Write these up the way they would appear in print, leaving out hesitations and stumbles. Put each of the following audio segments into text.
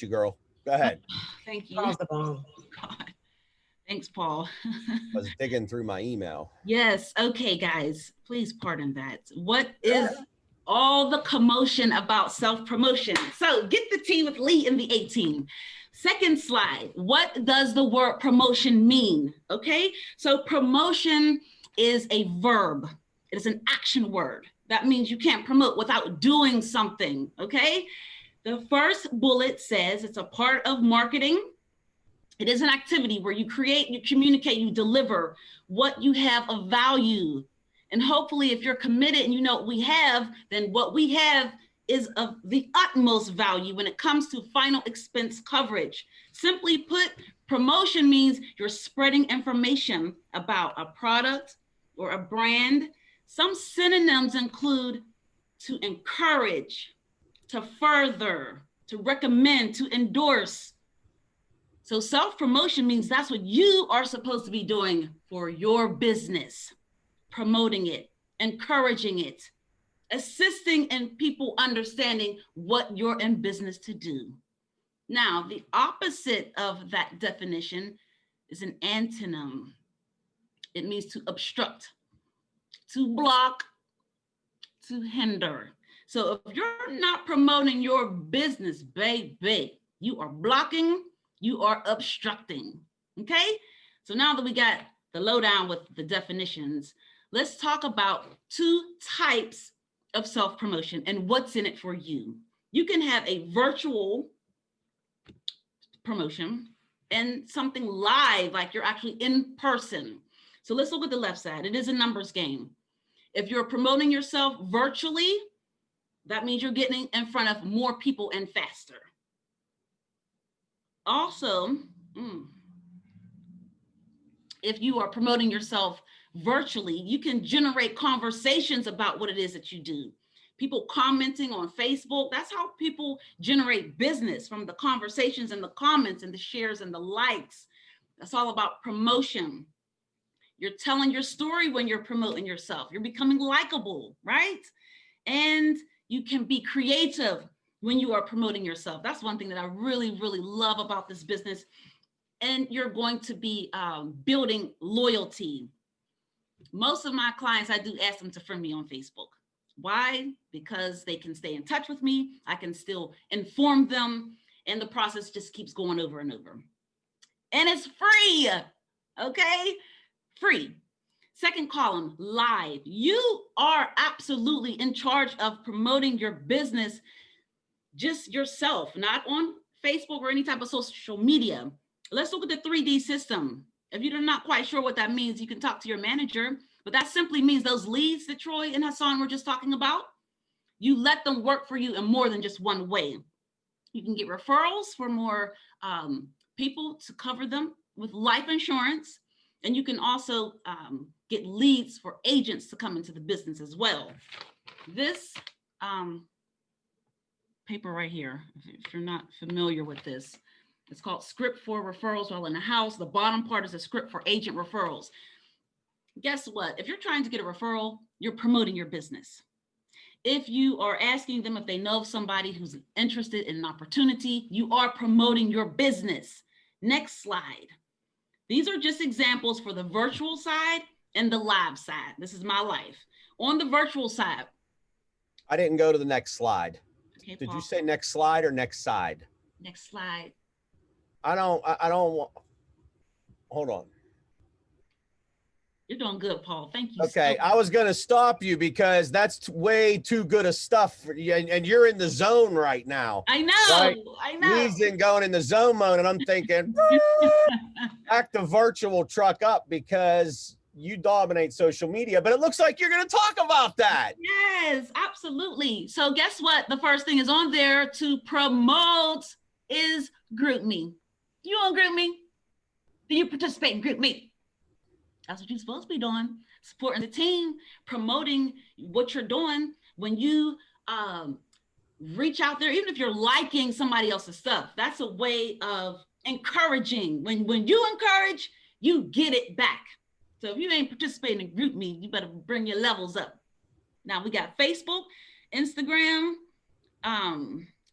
you, girl. Go ahead. Thank you. Paul's the bomb. God. Thanks, Paul. I was digging through my email. Yes. Okay, guys, please pardon that. What is all the commotion about self-promotion? So get the T with Lee in the 18. Second slide. What does the word promotion mean? Okay. So promotion is a verb. It is an action word. That means you can't promote without doing something. Okay. The first bullet says it's a part of marketing. It is an activity where you create, you communicate, you deliver what you have of value. And hopefully, if you're committed and you know what we have, then what we have is of the utmost value when it comes to final expense coverage. Simply put, promotion means you're spreading information about a product or a brand. Some synonyms include to encourage, to further, to recommend, to endorse. So self-promotion means that's what you are supposed to be doing for your business, promoting it, encouraging it, assisting in people understanding what you're in business to do. Now, the opposite of that definition is an antonym. It means to obstruct, to block, to hinder. So if you're not promoting your business, baby, you are blocking, you are obstructing. Okay. So now that we got the lowdown with the definitions, let's talk about two types of self-promotion and what's in it for you. You can have a virtual promotion and something live, like you're actually in person. So let's look at the left side. It is a numbers game. If you're promoting yourself virtually, that means you're getting in front of more people and faster. Also, if you are promoting yourself virtually, you can generate conversations about what it is that you do. People commenting on Facebook, that's how people generate business, from the conversations and the comments and the shares and the likes. That's all about promotion. You're telling your story when you're promoting yourself. You're becoming likable, right? And you can be creative when you are promoting yourself. That's one thing that I really, really love about this business. And you're going to be building loyalty. Most of my clients, I do ask them to friend me on Facebook. Why? Because they can stay in touch with me. I can still inform them. And the process just keeps going over and over. And it's free, okay? Free. Second column, live. You are absolutely in charge of promoting your business, just yourself, not on Facebook or any type of social media. Let's look at the 3D system. If you're not quite sure what that means, you can talk to your manager, but that simply means those leads that Troy and Hutson were just talking about, you let them work for you in more than just one way. You can get referrals for more people to cover them with life insurance. And you can also get leads for agents to come into the business as well. This paper right here, if you're not familiar with this, it's called Script for Referrals While in the House. The bottom part is a script for agent referrals. Guess what? If you're trying to get a referral, you're promoting your business. If you are asking them if they know of somebody who's interested in an opportunity, you are promoting your business. Next slide. These are just examples for the virtual side and the live side. This is my life. On the virtual side. I didn't go to the next slide. Okay, Did Paul. you say next slide or next side? Next slide. I don't want, hold on. You're doing good, Paul. Thank you. Okay, I was going to stop you because that's way too good of stuff for you, and you're in the zone right now. I know, right? I know. He's in going in the zone mode, and I'm thinking, back the virtual truck up because you dominate social media, but it looks like you're going to talk about that. Yes, absolutely. So guess what? The first thing is on there to promote is GroupMe. You on GroupMe? Do you participate in GroupMe? That's what you're supposed to be doing. Supporting the team, promoting what you're doing. When you reach out there, even if you're liking somebody else's stuff, that's a way of encouraging. When you encourage, you get it back. So if you ain't participating in GroupMe, you better bring your levels up. Now we got Facebook, Instagram,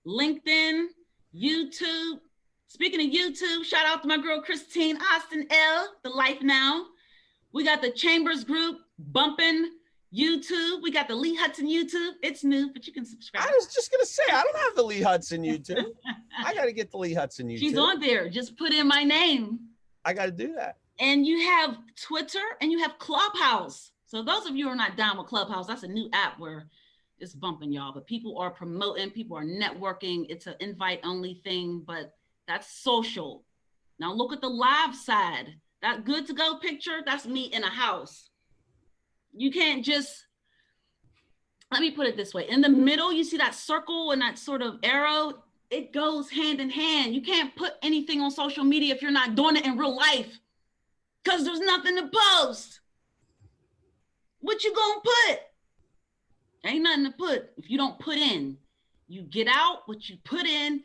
LinkedIn, YouTube. Speaking of YouTube, shout out to my girl Christine Austin L, the Life Now. We got the Chambers group bumping YouTube. We got the Lee Hutson YouTube. It's new, but you can subscribe. I was just gonna say, I don't have the Lee Hutson YouTube. I gotta get the Lee Hutson YouTube. She's on there. Just put in my name. I gotta do that. And you have Twitter and you have Clubhouse. So those of you who are not down with Clubhouse, that's a new app where it's bumping, y'all. But people are promoting, people are networking. It's an invite-only thing, but that's social. Now look at the live side. That good to go picture, that's me in a house. You can't just, let me put it this way. In the middle, you see that circle and that sort of arrow, it goes hand in hand. You can't put anything on social media if you're not doing it in real life because there's nothing to post. What you gonna put? Ain't nothing to put if you don't put in. You get out what you put in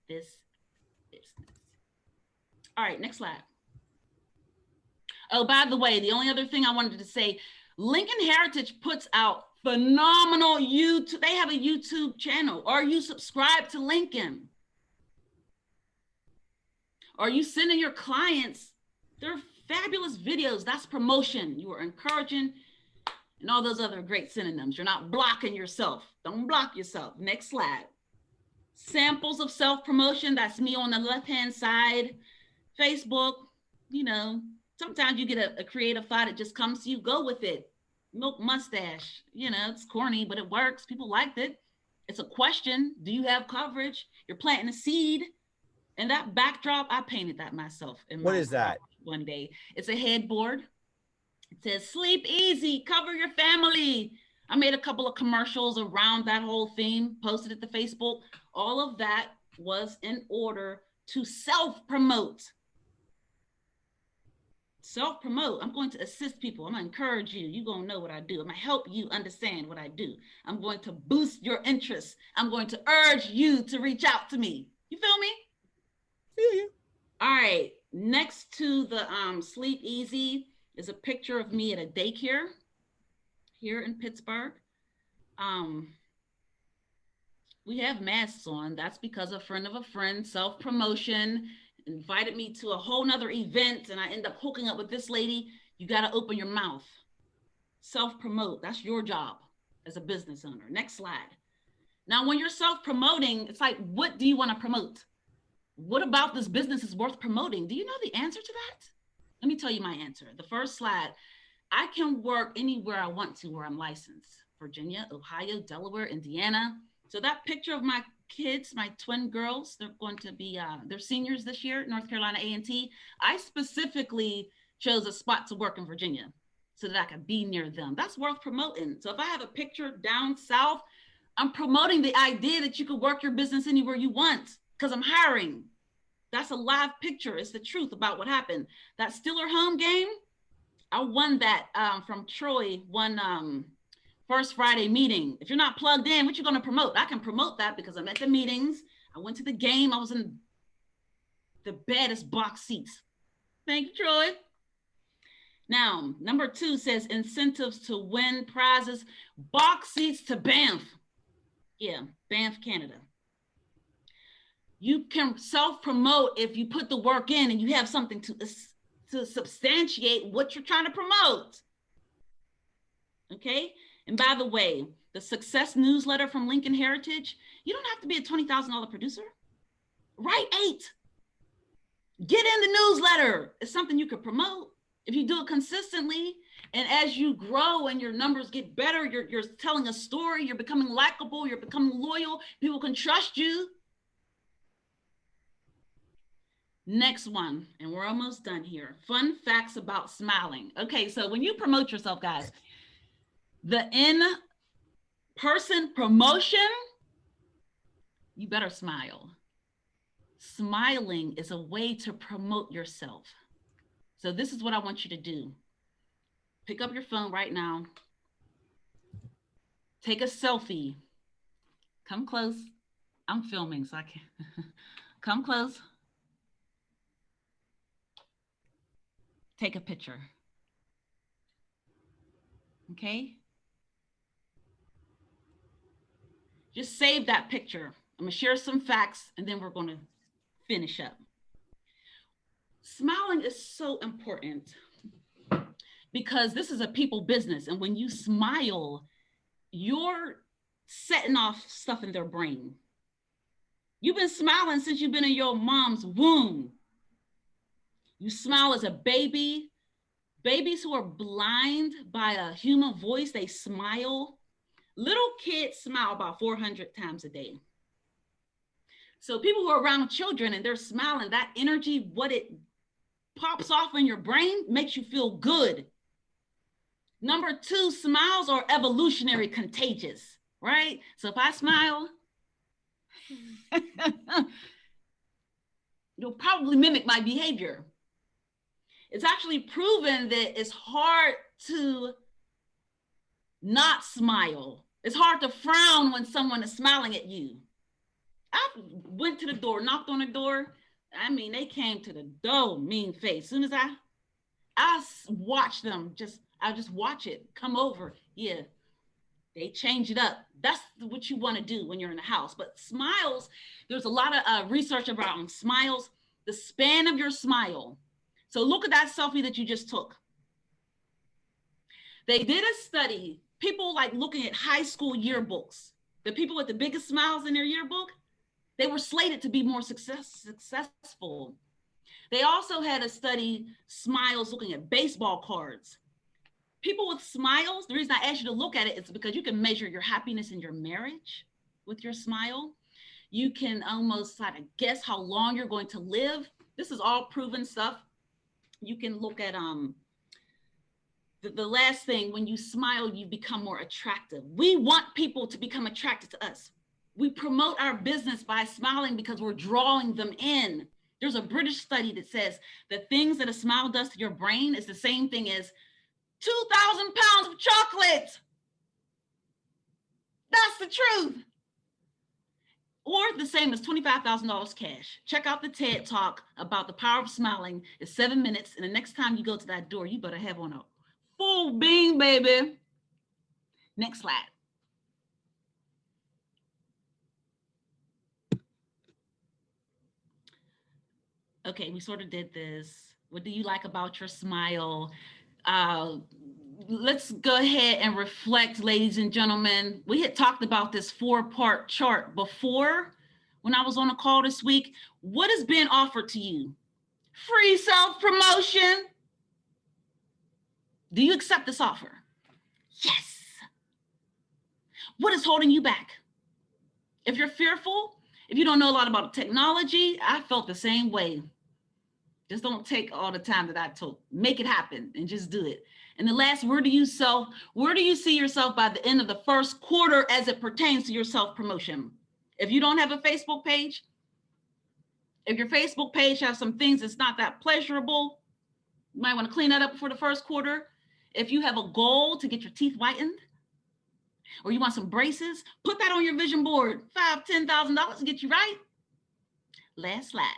this business. All right, next slide. Oh, by the way, the only other thing I wanted to say, Lincoln Heritage puts out phenomenal YouTube. They have a YouTube channel. Are you subscribed to Lincoln? Are you sending your clients? They're fabulous videos. That's promotion. You are encouraging and all those other great synonyms. You're not blocking yourself. Don't block yourself. Next slide. Samples of self-promotion. That's me on the left-hand side. Facebook, you know, sometimes you get a creative thought. It just comes to you. Go with it. Milk mustache. You know, it's corny, but it works. People liked it. It's a question. Do you have coverage? You're planting a seed. And that backdrop, I painted that myself. What is that? One day. It's a headboard. It says, sleep easy, cover your family. I made a couple of commercials around that whole theme, posted it to Facebook. All of that was in order to self-promote. Self-promote. I'm going to assist people. I'm going to encourage you. You're going to know what I do. I'm going to help you understand what I do. I'm going to boost your interest. I'm going to urge you to reach out to me. You feel me? Feel you. All right. Next to the sleep easy is a picture of me at a daycare here in Pittsburgh. We have masks on. That's because a friend of a friend, self-promotion, invited me to a whole nother event and I end up hooking up with this lady. You got to open your mouth. Self-promote. That's your job as a business owner. Next slide. Now, when you're self-promoting, it's like, what do you want to promote? What about this business is worth promoting? Do you know the answer to that? Let me tell you my answer. The first slide, I can work anywhere I want to where I'm licensed. Virginia, Ohio, Delaware, Indiana. So that picture of my kids, my twin girls, they're going to be, they're seniors this year, North Carolina A&T. I specifically chose a spot to work in Virginia so that I could be near them. That's worth promoting. So if I have a picture down south, I'm promoting the idea that you could work your business anywhere you want because I'm hiring. That's a live picture. It's the truth about what happened. That Steeler home game, I won that from Troy, one First Friday meeting. If you're not plugged in, what you going to promote? I can promote that because I'm at the meetings. I went to the game. I was in the baddest box seats. Thank you, Troy. Now, number 2 says incentives to win prizes, box seats to Banff. Yeah, Banff, Canada. You can self-promote if you put the work in and you have something to substantiate what you're trying to promote. Okay? And by the way, the success newsletter from Lincoln Heritage, you don't have to be a $20,000 producer. Write 8. Get in the newsletter. It's something you could promote. If you do it consistently, and as you grow and your numbers get better, you're telling a story, you're becoming likable, you're becoming loyal, people can trust you. Next one, and we're almost done here. Fun facts about smiling. Okay, so when you promote yourself, guys, the in-person promotion, you better smile. Smiling is a way to promote yourself. So this is what I want you to do. Pick up your phone right now. Take a selfie. Come close. I'm filming, so I can't. Come close. Take a picture. Okay? Just save that picture I'm gonna share some facts and then we're gonna finish up. Smiling is so important because this is a people business. And when you smile, you're setting off stuff in their brain. You've been smiling since you've been in your mom's womb. You smile as a baby. Babies who are blind by a human voice, they smile. Little kids smile about 400 times a day. So people who are around children and they're smiling, that energy, what it pops off in your brain makes you feel good. Number two, smiles are evolutionary contagious, right? So if I smile, you'll probably mimic my behavior. It's actually proven that it's hard to not smile. It's hard to frown when someone is smiling at you. I went to the door, knocked on the door. I mean, they came to the door, mean face. As soon as I watched them, I just watch it come over. Yeah, they change it up. That's what you want to do when you're in the house. But smiles, there's a lot of research around smiles, the span of your smile. So look at that selfie that you just took. They did a study, people like looking at high school yearbooks. The people with the biggest smiles in their yearbook, they were slated to be more successful. They also had a study, smiles, looking at baseball cards. People with smiles, the reason I asked you to look at it is because you can measure your happiness in your marriage with your smile. You can almost try to guess how long you're going to live. This is all proven stuff. You can look at the last thing, when you smile, you become more attractive. We want people to become attracted to us. We promote our business by smiling because we're drawing them in. There's a British study that says the things that a smile does to your brain is the same thing as 2,000 pounds of chocolate. That's the truth. Or the same as $25,000 cash. Check out the TED Talk about the power of smiling. It's 7 minutes. And the next time you go to that door, you better have on a full beam, baby. Next slide. Okay, we sort of did this. What do you like about your smile? Let's go ahead and reflect, ladies and gentlemen. We had talked about this 4-part chart before when I was on a call this week. What is being offered to you? Free self-promotion. Do you accept this offer? Yes. What is holding you back? If you're fearful, if you don't know a lot about technology, I felt the same way. Just don't take all the time that I took. Make it happen and just do it. And the last, where do you see yourself by the end of the first quarter as it pertains to your self-promotion? If you don't have a Facebook page, if your Facebook page has some things that's not that pleasurable, you might want to clean that up before the first quarter. If you have a goal to get your teeth whitened, or you want some braces, put that on your vision board. $5,000, $10,000 to get you right. Last slide.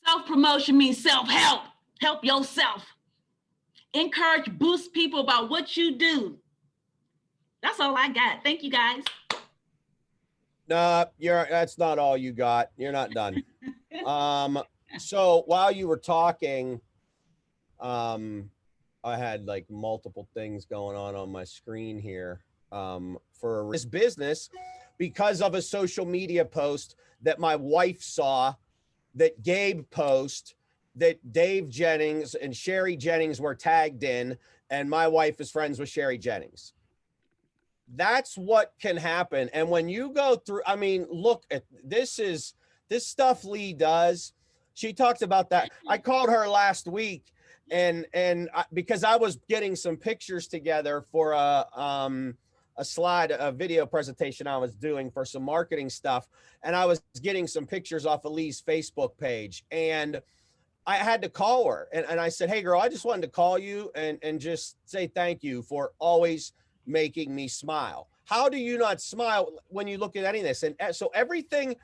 Self-promotion means self-help. Help yourself. Encourage, boost people about what you do. That's all I got. Thank you, guys. No, that's not all you got. You're not done. So while you were talking, I had like multiple things going on my screen here for this business because of a social media post that my wife saw, that Gabe post, that Dave Jennings and Sherry Jennings were tagged in, and my wife is friends with Sherry Jennings. That's what can happen. And when you go through, I mean, look at this stuff Lee does. She talks about that. I called her last week and because I was getting some pictures together for a video presentation I was doing for some marketing stuff. And I was getting some pictures off of Lee's Facebook page, and I had to call her. And I said, hey girl, I just wanted to call you and just say thank you for always making me smile. How do you not smile when you look at any of this? And so everything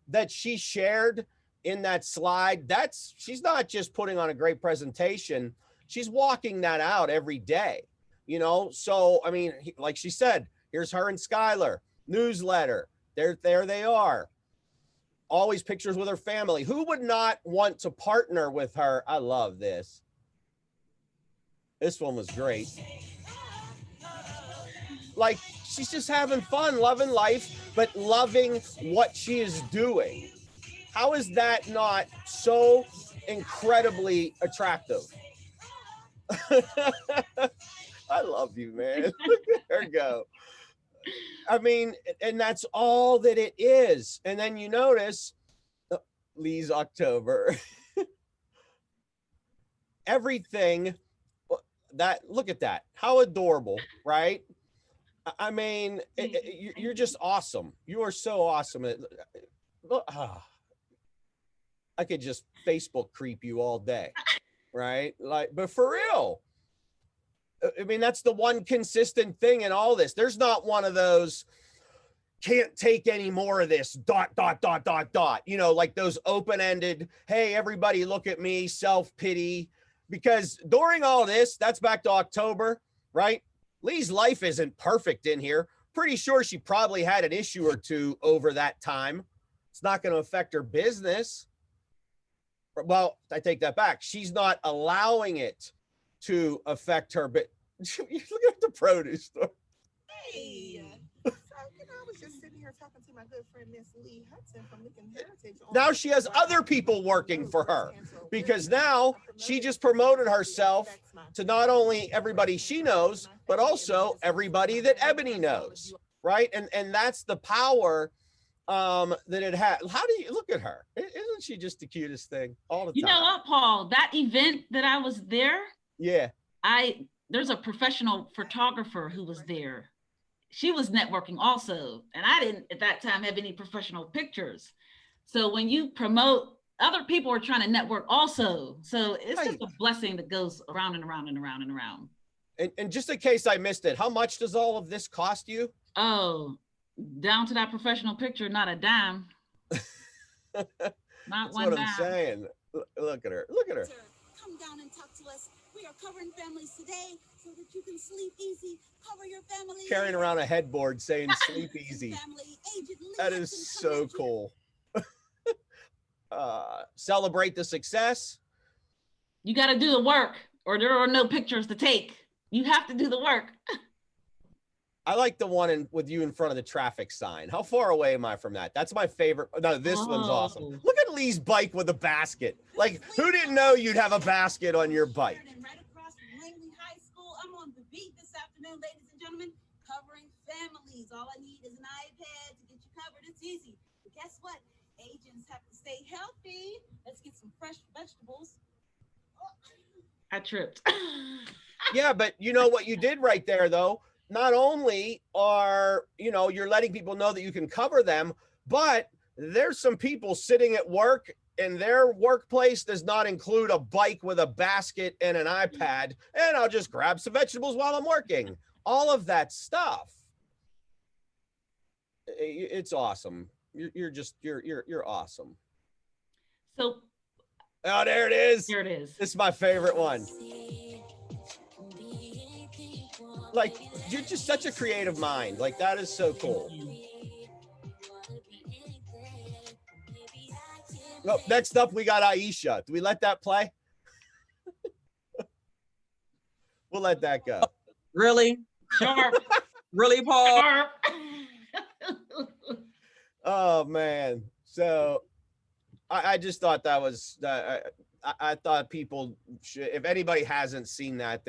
that she shared in that slide, she's not just putting on a great presentation. She's walking that out every day. you know? So, I mean, like she said, here's her and Skylar, newsletter. There they are. Always pictures with her family. Who would not want to partner with her? I love this. This one was great. Like, she's just having fun, loving life, but loving what she is doing. How is that not so incredibly attractive? I love you, man. Look at her go. I mean, and that's all that it is. And then you notice Lee's October. Everything that, look at that. How adorable, right? I mean, you're just awesome. You are so awesome. I could just Facebook creep you all day, right? Like, but for real, I mean, that's the one consistent thing in all this. There's not one of those, can't take any more of this, ... You know, like those open-ended, hey, everybody look at me, self-pity. Because during all this, that's back to October, right? Lee's life isn't perfect in here. Pretty sure she probably had an issue or two over that time. It's not going to affect her business. Well, I take that back. She's not allowing it to affect her. But look at the produce store. Hey, so I was just sitting here talking to my good friend Miss Lea Hutson from Lincoln Heritage. Now she has other people working for her, because now she just promoted herself to not only everybody she knows, but also everybody that Ebony knows, right? And that's the power that it had. How do you look at her? Isn't she just the cutest thing all the time? You know what, Paul? That event that I was there. Yeah. There's a professional photographer who was there. She was networking also, and I didn't at that time have any professional pictures. So when you promote, other people are trying to network also. So it's just a blessing that goes around and around and around and around. And just in case I missed it, how much does all of this cost you? Oh, down to that professional picture, not a dime. Not That's one what dime. I'm saying. Look at her. Look at her. Come down and talk to us. We are covering families today so that you can sleep easy. Cover your family. Carrying around a headboard saying sleep easy. That is so cool. Celebrate the success. You got to do the work, or there are no pictures to take. You have to do the work. I like the one with you in front of the traffic sign. How far away am I from that? That's my favorite. No, this one's awesome. Look at Lee's bike with a basket. Like, who didn't know you'd have a basket on your bike? Right across from Langley High School. I'm on the beat this afternoon, ladies and gentlemen, covering families. All I need is an iPad to get you covered. It's easy. But guess what? Agents have to stay healthy. Let's get some fresh vegetables. I tripped. Yeah, but you know what you did right there, though? Not only are, you know, you're letting people know that you can cover them, but there's some people sitting at work and their workplace does not include a bike with a basket and an iPad, and I'll just grab some vegetables while I'm working. All of that stuff. It's awesome. You're awesome. So, oh, there it is. There it is. This is my favorite one. Like, you're just such a creative mind. Like, that is so cool. Well, next up, we got Aisha. Do we let that play? We'll let that go. Really? Sharp. Really, Paul? Sharp. Oh, man. So I just thought that was, I thought people should, if anybody hasn't seen that